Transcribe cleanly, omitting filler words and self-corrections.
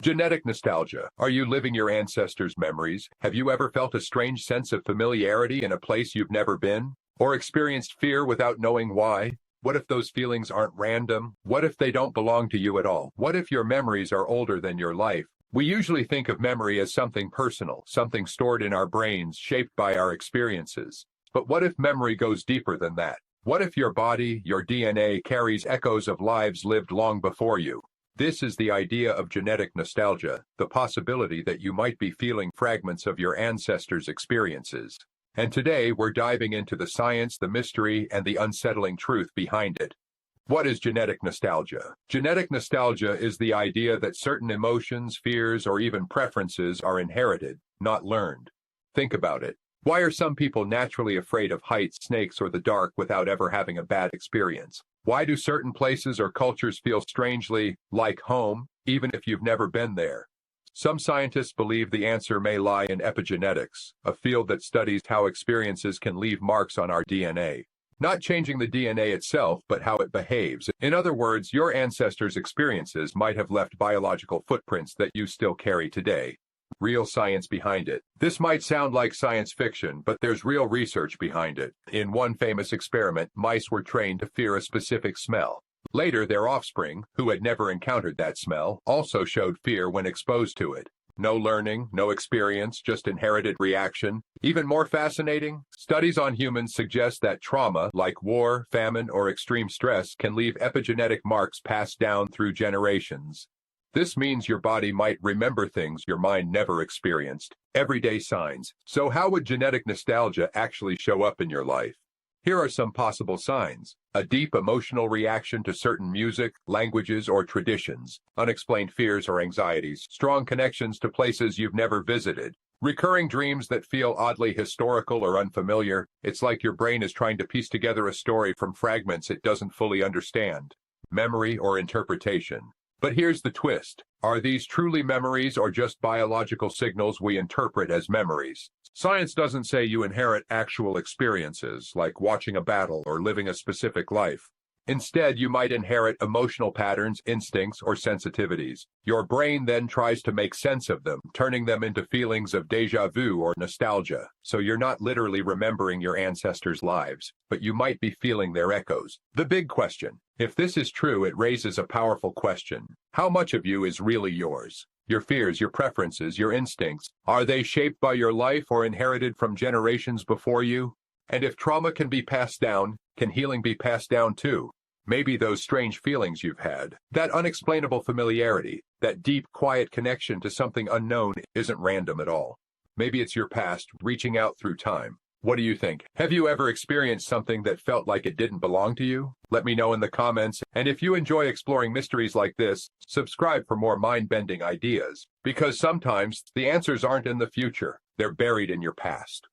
Genetic nostalgia. Are you living your ancestors' memories? Have you ever felt a strange sense of familiarity in a place you've never been? Or experienced fear without knowing why? What if those feelings aren't random? What if they don't belong to you at all? What if your memories are older than your life? We usually think of memory as something personal, something stored in our brains, shaped by our experiences. But what if memory goes deeper than that? What if your body, your DNA, carries echoes of lives lived long before you? This is the idea of genetic nostalgia, the possibility that you might be feeling fragments of your ancestors' experiences. And today we're diving into the science, the mystery, and the unsettling truth behind it. What is genetic nostalgia? Genetic nostalgia is the idea that certain emotions, fears, or even preferences are inherited, not learned. Think about it. Why are some people naturally afraid of heights, snakes, or the dark without ever having a bad experience? Why do certain places or cultures feel strangely like home, even if you've never been there? Some scientists believe the answer may lie in epigenetics, a field that studies how experiences can leave marks on our DNA. Not changing the DNA itself, but how it behaves. In other words, your ancestors' experiences might have left biological footprints that you still carry today. Real science behind it. This might sound like science fiction, but there's real research behind it. In one famous experiment, mice were trained to fear a specific smell. Later, their offspring, who had never encountered that smell, also showed fear when exposed to it. No learning, no experience, just inherited reaction. Even more fascinating, studies on humans suggest that trauma, like war, famine, or extreme stress, can leave epigenetic marks passed down through generations. This means your body might remember things your mind never experienced, everyday signs. So how would genetic nostalgia actually show up in your life? Here are some possible signs. A deep emotional reaction to certain music, languages, or traditions. Unexplained fears or anxieties. Strong connections to places you've never visited. Recurring dreams that feel oddly historical or unfamiliar. It's like your brain is trying to piece together a story from fragments it doesn't fully understand. Memory or interpretation. But here's the twist. Are these truly memories or just biological signals we interpret as memories? Science doesn't say you inherit actual experiences, like watching a battle or living a specific life. Instead, you might inherit emotional patterns, instincts, or sensitivities. Your brain then tries to make sense of them, turning them into feelings of déjà vu or nostalgia. So you're not literally remembering your ancestors' lives, but you might be feeling their echoes. The big question. If this is true, it raises a powerful question. How much of you is really yours? Your fears, your preferences, your instincts, are they shaped by your life or inherited from generations before you? And if trauma can be passed down, can healing be passed down too? Maybe those strange feelings you've had, that unexplainable familiarity, that deep, quiet connection to something unknown isn't random at all. Maybe it's your past reaching out through time. What do you think? Have you ever experienced something that felt like it didn't belong to you? Let me know in the comments, and if you enjoy exploring mysteries like this, subscribe for more mind-bending ideas. Because sometimes, the answers aren't in the future, they're buried in your past.